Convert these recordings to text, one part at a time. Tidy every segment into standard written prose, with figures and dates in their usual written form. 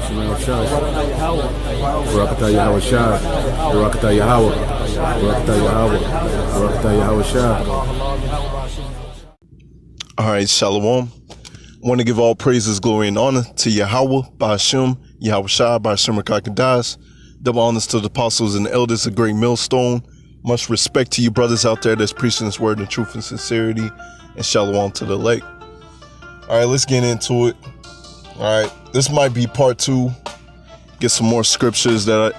Shemel Shah. Barakatah Yahweh Shah. Barakatah Yahweh. Barakatah Yahweh. Barakatah Yahweh Shah. All right, Shalom. I want to give all praises, glory, and honor to Yahweh, Ba'ashem, Yahweh Shah, Ba'ashem Rakakadas. Double honors to the apostles and the elders, a great millstone. Much respect to you brothers out there that's preaching this word in truth and sincerity. And shalom to the elect. All right, let's get into it. All right, this might be part 2. Get some more scriptures that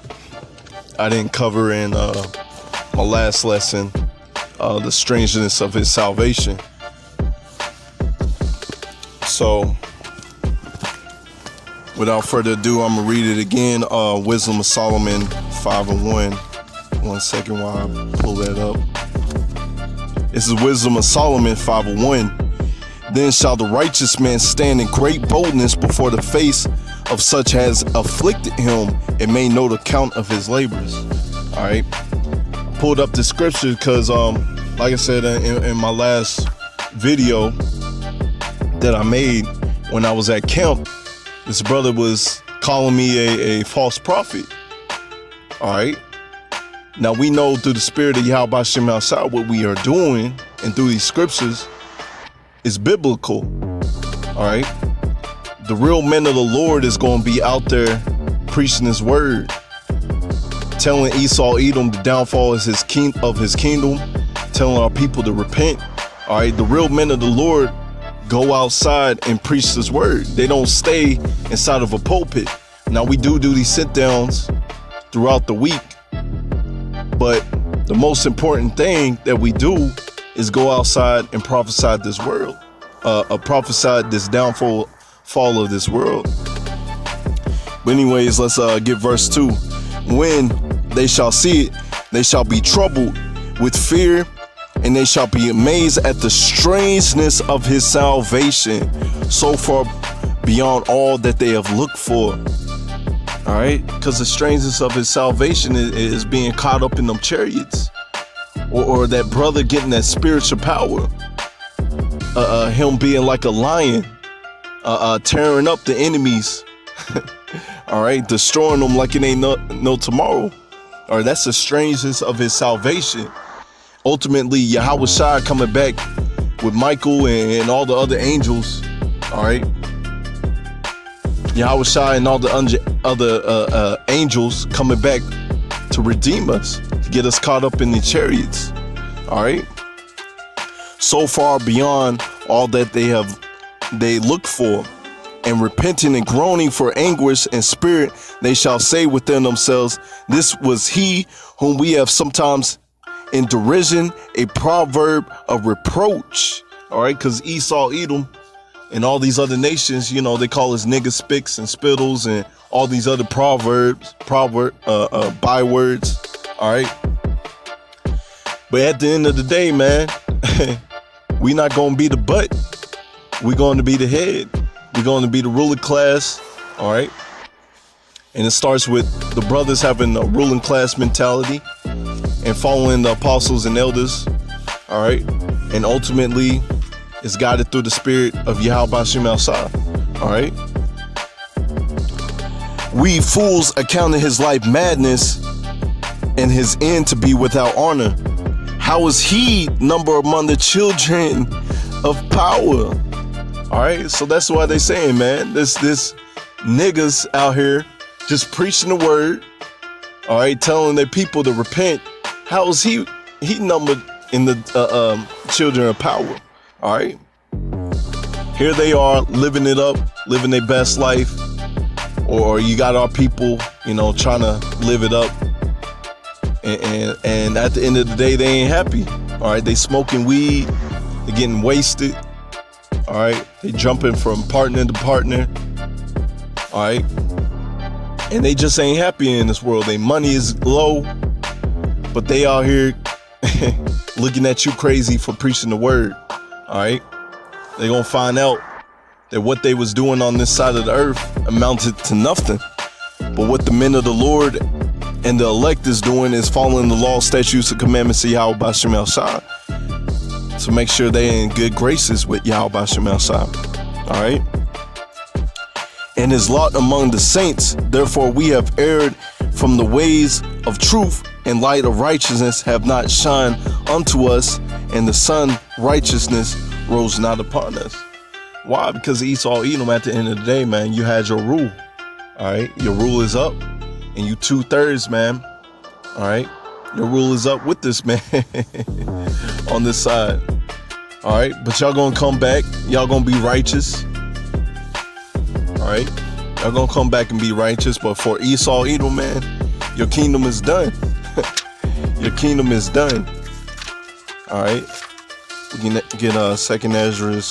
I didn't cover in my last lesson. The strangeness of his salvation. So, without further ado, I'm going to read it again. Wisdom of Solomon 5:1. 1 second while I pull that up. This is Wisdom of Solomon 5:1. Then shall the righteous man stand in great boldness before the face of such as afflicted him, and may know the count of his labors. All right. I pulled up the scripture because, like I said in my last video that I made when I was at camp, this brother was calling me a false prophet. All right. Now we know through the spirit of Yahweh Ba'ashem outside what we are doing, and through these scriptures is biblical. All right. The real men of the Lord is going to be out there preaching his word, telling Esau, Edom, the downfall is his kingdom, telling our people to repent. All right. The real men of the Lord go outside and preach this word. They don't stay inside of a pulpit. Now we do these sit downs throughout the week, but the most important thing that we do is go outside and prophesy this world, prophesy this downfall of this world. But anyways, let's get verse 2. When they shall see it, they shall be troubled with fear, and they shall be amazed at the strangeness of his salvation, so far beyond all that they have looked for. All right, because the strangeness of his salvation is being caught up in them chariots, or that brother getting that spiritual power, him being like a lion, tearing up the enemies, all right, destroying them like it ain't no tomorrow. All right, that's the strangeness of his salvation. Ultimately, Yahweh Shai coming back with Michael and all the other angels. All right, Yahweh Shai and all the other angels coming back to redeem us, to get us caught up in the chariots. All right, so far beyond all that they look for, and repenting and groaning for anguish and spirit, they shall say within themselves, this was he whom we have sometimes in derision, a proverb of reproach. All right, because Esau, Edom, and all these other nations, you know, they call us nigger spicks and spittles and all these other bywords. All right. But at the end of the day, man, we not going to be the butt. We're going to be the head. We're going to be the ruling class. All right. And it starts with the brothers having a ruling class mentality and following the apostles and elders. All right. And ultimately, it's guided through the spirit of Yahweh Ba'ashem outside. All right. We fools accounted his life madness and his end to be without honor. How is he number among the children of power? All right. So that's why they saying, man, this niggas out here just preaching the word. All right. Telling their people to repent. How is he numbered in the children of power? All right. Here they are living it up, living their best life. Or you got our people, you know, trying to live it up. And at the end of the day, they ain't happy. All right. They smoking weed. They getting wasted. All right. They jumping from partner to partner. All right. And they just ain't happy in this world. Their money is low, but they out here looking at you crazy for preaching the word. All right. They're going to find out that what they was doing on this side of the earth amounted to nothing. But what the men of the Lord and the elect is doing is following the law, statutes, and commandments of Yahweh Ba'ashem outside, to make sure they're in good graces with Yahweh Ba'ashem outside. All right. and his lot among the saints. Therefore we have erred from the ways of truth, and light of righteousness have not shined unto us, and the sun righteousness rose not upon us. Why? Because Esau, Edom, at the end of the day, man, you had your rule. All right, your rule is up, and you 2/3, man. All right, your rule is up with this man on this side. All right, but y'all gonna come back. Y'all gonna be righteous. All right, y'all gonna come back and be righteous. But for Esau, Edom, man, your kingdom is done. Your kingdom is done. All right, we can get 2nd Ezra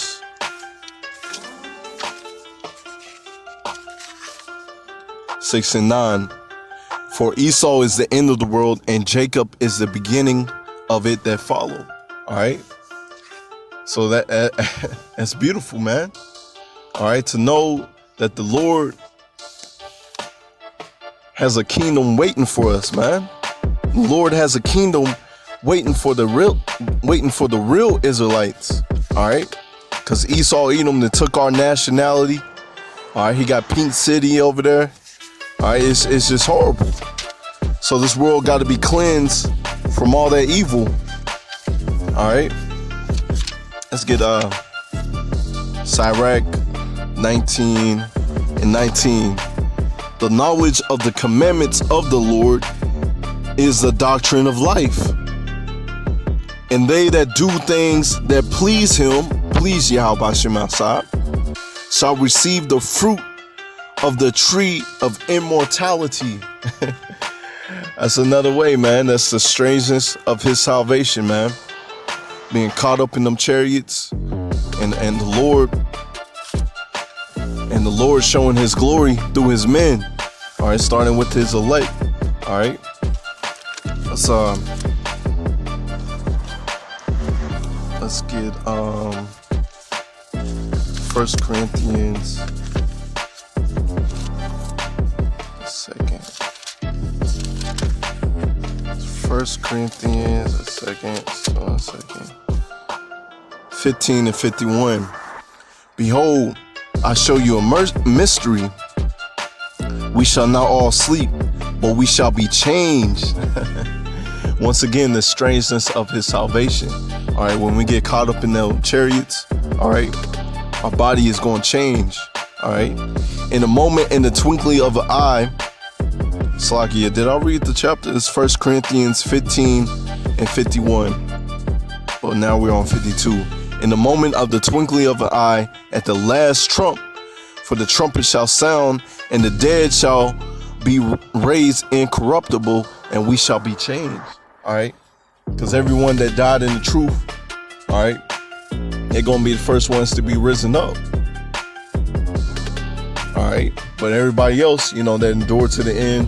6 and 9. For Esau is the end of the world, and Jacob is the beginning of it that follow. All right. So that's beautiful, man. All right. To know that the Lord has a kingdom waiting for us, man. The Lord has a kingdom waiting for the real Israelites. All right. Because Esau, Edom, they took our nationality. All right. He got Pink City over there. All right, it's just horrible. So this world got to be cleansed from all that evil. All right, let's get Sirach 19 and 19. The knowledge of the commandments of the Lord is the doctrine of life, and they that do things that please Him, please Yahweh Shemashah, shall receive the fruit of the tree of immortality. That's another way, man. That's the strangeness of his salvation, man. Being caught up in them chariots, and the Lord showing his glory through his men. All right, starting with his elect. All right, let's get 1 Corinthians. First Corinthians, 15 and 51. Behold, I show you a mystery. We shall not all sleep, but we shall be changed. Once again, the strangeness of his salvation. All right, when we get caught up in the chariots, all right, our body is going to change. All right, in a moment, in the twinkling of an eye. Slakia, did I read the chapter? It's 1 Corinthians 15 and 51. But now we're on 52. In the moment of the twinkling of an eye, at the last trump, for the trumpet shall sound, and the dead shall be raised incorruptible, and we shall be changed. All right? Because everyone that died in the truth, all right, they're going to be the first ones to be risen up. All right? But everybody else, you know, that endured to the end,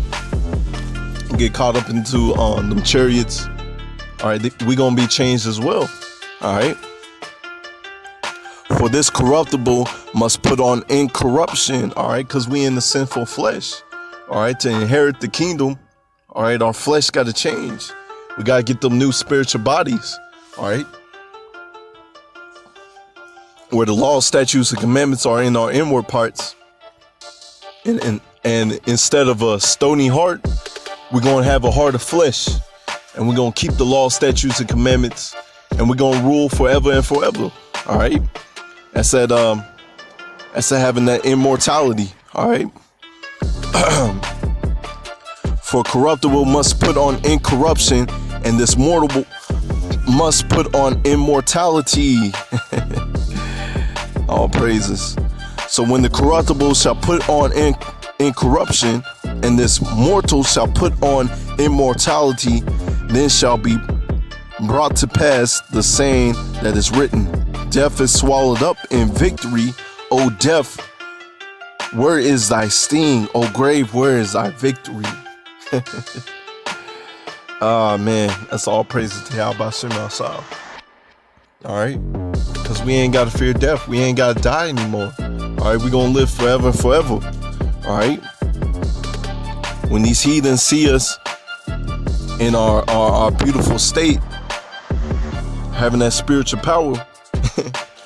get caught up into them chariots, all right, we're gonna be changed as well. All right, for this corruptible must put on incorruption. All right, because we in the sinful flesh. All right, to inherit the kingdom, all right, our flesh got to change. We got to get them new spiritual bodies. All right, where the law, statutes, and commandments are in our inward parts, and instead of a stony heart, we're going to have a heart of flesh, and we're going to keep the law, statutes, and commandments, and we're going to rule forever and forever. All right. That's that having that immortality. All right. For corruptible must put on incorruption, and this mortal must put on immortality. All praises. So when the corruptible shall put on incorruption, and this mortal shall put on immortality, then shall be brought to pass the saying that is written, death is swallowed up in victory. O death, where is thy sting? O grave, where is thy victory? Man, that's all praises to Yahweh Shemashah. All right, because we ain't got to fear death. We ain't got to die anymore. All right, we're going to live forever and forever. All right. When these heathens see us in our beautiful state, having that spiritual power,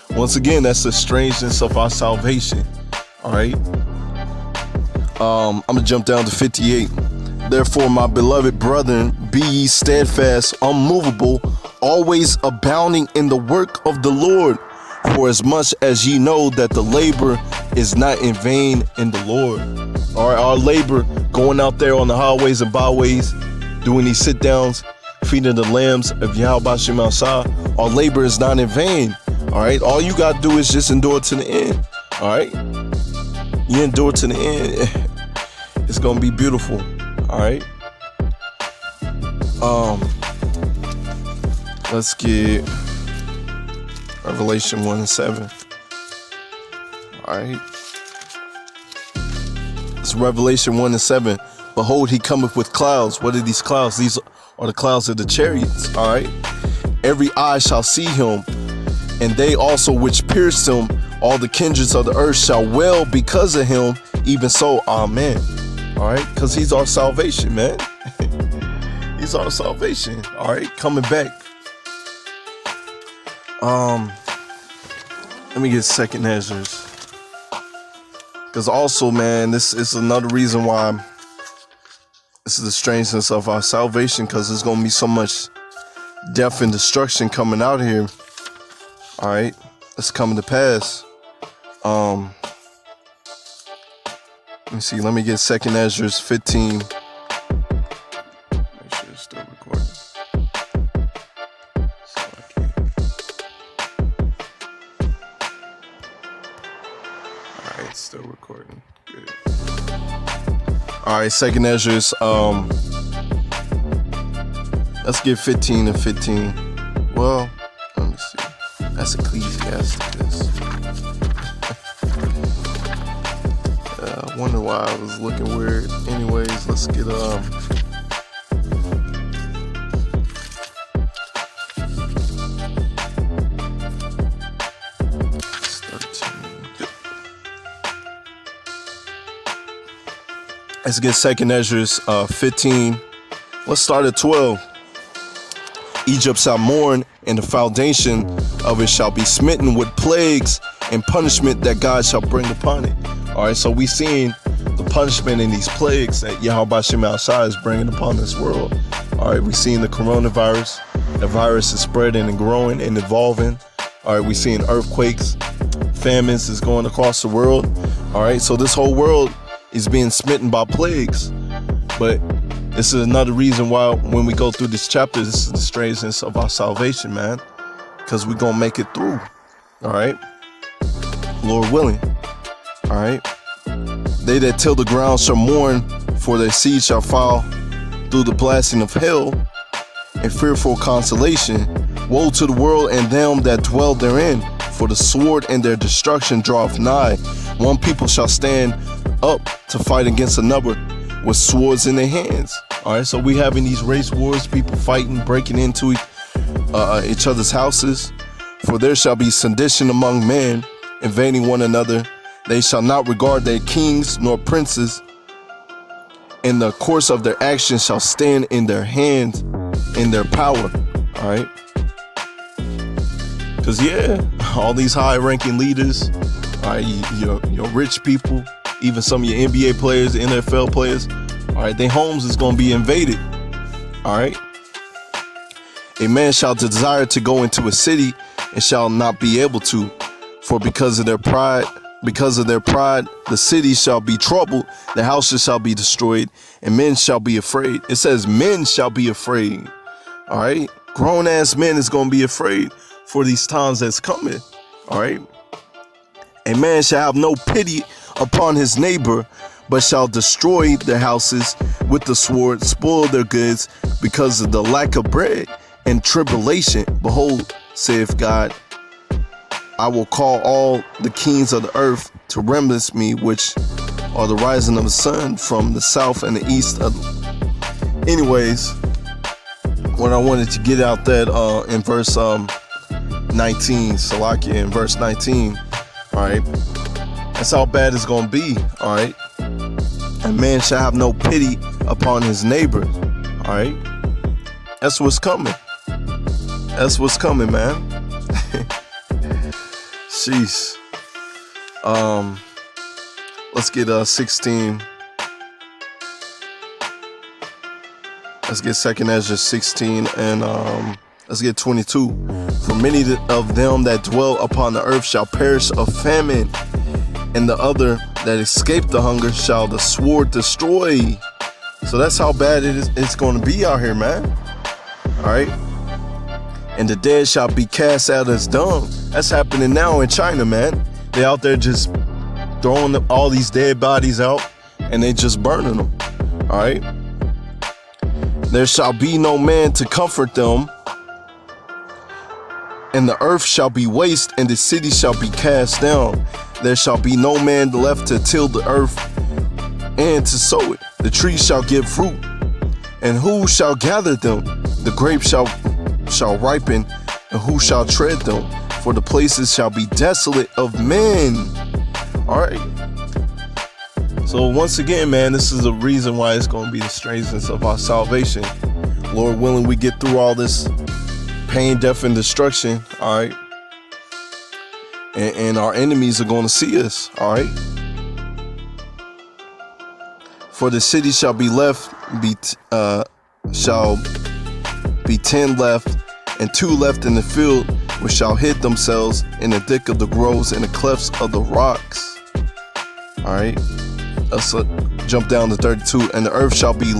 once again, that's the strangeness of our salvation. All right. I'm gonna jump down to 58. Therefore, my beloved brethren, be ye steadfast, unmovable, always abounding in the work of the Lord, for as much as ye know that the labor is not in vain in the Lord. All right, our labor going out there on the highways and byways, doing these sit downs, feeding the lambs of Yahweh Shem Shah, our labor is not in vain. All right, all you got to do is just endure to the end. All right, you endure to the end, it's going to be beautiful. All right. Let's get Revelation 1:7. All right. It's Revelation 1:7. Behold, he cometh with clouds. What are these clouds? These are the clouds of the chariots. All right. Every eye shall see him, and they also which pierced him, all the kindreds of the earth shall wail because of him. Even so, amen. All right, because he's our salvation, man. He's our salvation. All right, coming back. Let me get second Ezra's, because also, man, this is another reason why this is the strangeness of our salvation, because there's gonna be so much death and destruction coming out here. All right, it's coming to pass. Let me see. Let me get second Ezra's 15. Make sure it's still recording. So I can't. All right, it's still recording. Good. All right, second Ezra's. Let's get 15 and 15. Well, let me see. That's Ecclesiasticus. Wonder why I was looking weird. Anyways, let's get let's get second Ezra's 15. Let's start at 12. Egypt shall mourn, and the foundation of it shall be smitten with plagues and punishment that God shall bring upon it. All right, so we seeing the punishment in these plagues that Yahweh Shem Shah is bringing upon this world. All right, we seeing the coronavirus. The virus is spreading and growing and evolving. All right, we seeing earthquakes, famines is going across the world. All right, so this whole world is being smitten by plagues. But this is another reason why when we go through this chapter, this is the strangeness of our salvation, man, because we're gonna make it through. All right, Lord willing. All right. They that till the ground shall mourn, for their seed shall fall through the blasting of hell, and fearful consolation. Woe to the world and them that dwell therein, for the sword and their destruction draweth nigh. One people shall stand up to fight against another with swords in their hands. All right. So we having these race wars, people fighting, breaking into each other's houses. For there shall be sedition among men, invading one another. They shall not regard their kings nor princes, and the course of their actions shall stand in their hands, in their power. All right. Because, yeah, all these high-ranking leaders, all right, your rich people, even some of your NBA players, NFL players, all right, their homes is going to be invaded. All right. A man shall desire to go into a city and shall not be able to, for because of their pride, the city shall be troubled, the houses shall be destroyed, and men shall be afraid. It says men shall be afraid. All right. Grown ass men is going to be afraid for these times that's coming. All right. A man shall have no pity upon his neighbor, but shall destroy their houses with the sword, spoil their goods because of the lack of bread and tribulation. Behold, saith God, I will call all the kings of the earth to remembrance me, which are the rising of the sun from the south and the east. Anyways, what I wanted to get out that in verse 19, Salakia, in verse 19, all right, that's how bad it's gonna be. All right, and man shall have no pity upon his neighbor. All right, that's what's coming. That's what's coming, man. Jeez. Let's get 16. Let's get 2 Ezra 16 and let's get 22. For many of them that dwell upon the earth shall perish of famine, and the other that escape the hunger shall the sword destroy. So that's how bad it's going to be out here, man. All right. And the dead shall be cast out as dung. That's happening now in China, man. They out there just throwing all these dead bodies out, and they just burning them. All right. There shall be no man to comfort them, and the earth shall be waste, and the city shall be cast down. There shall be no man left to till the earth and to sow it. The trees shall give fruit, and who shall gather them? The grapes shall ripen, and who shall tread them? For the places shall be desolate of men. All right. So once again, man, this is the reason why it's going to be the strangeness of our salvation. Lord willing, we get through all this pain, death, and destruction. All right. And our enemies are going to see us. All right. For the city shall be shall be 10 left, and 2 left in the field, which shall hid themselves in the thick of the groves and the clefts of the rocks. All right. Let's jump down to 32. And the earth shall be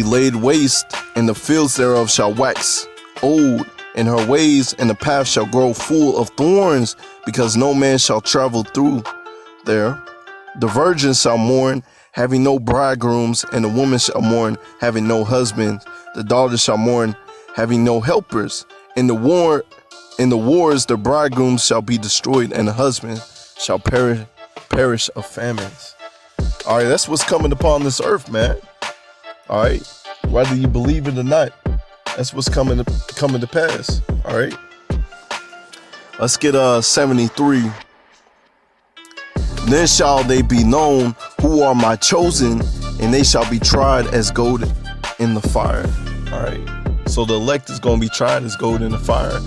laid waste, and the fields thereof shall wax old, and her ways and the path shall grow full of thorns, because no man shall travel through there. The virgins shall mourn, having no bridegrooms, and the woman shall mourn, having no husbands. The daughters shall mourn, having no helpers. In the wars, the bridegrooms shall be destroyed, and the husband shall perish of famines. All right, that's what's coming upon this earth, man. All right, whether you believe it or not, that's what's coming to pass. All right, let's get 73. Then shall they be known who are my chosen, and they shall be tried as gold in the fire. All right, so the elect is going to be tried as gold in the fire,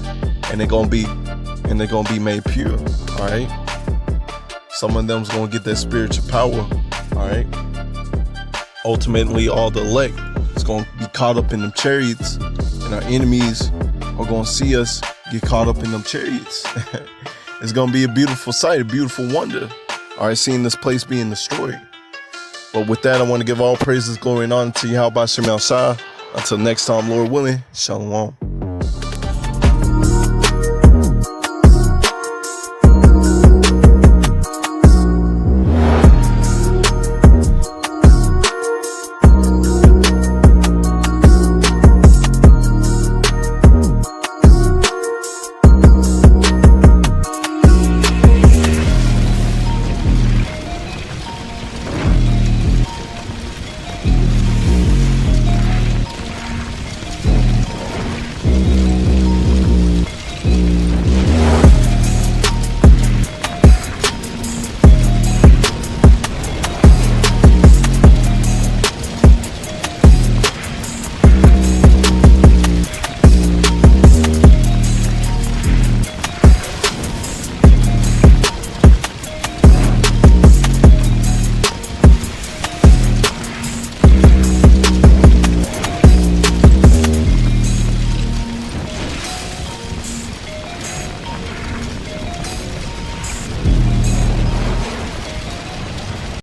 and they're going to be made pure. All right. Some of them's going to get that spiritual power, all right? Ultimately, all the elect is going to be caught up in them chariots, and our enemies are going to see us get caught up in them chariots. It's going to be a beautiful sight, a beautiful wonder, all right, seeing this place being destroyed. But with that, I want to give all praises, glory, and honor to Yahweh Shem El Shai. Until next time, Lord willing, shalom.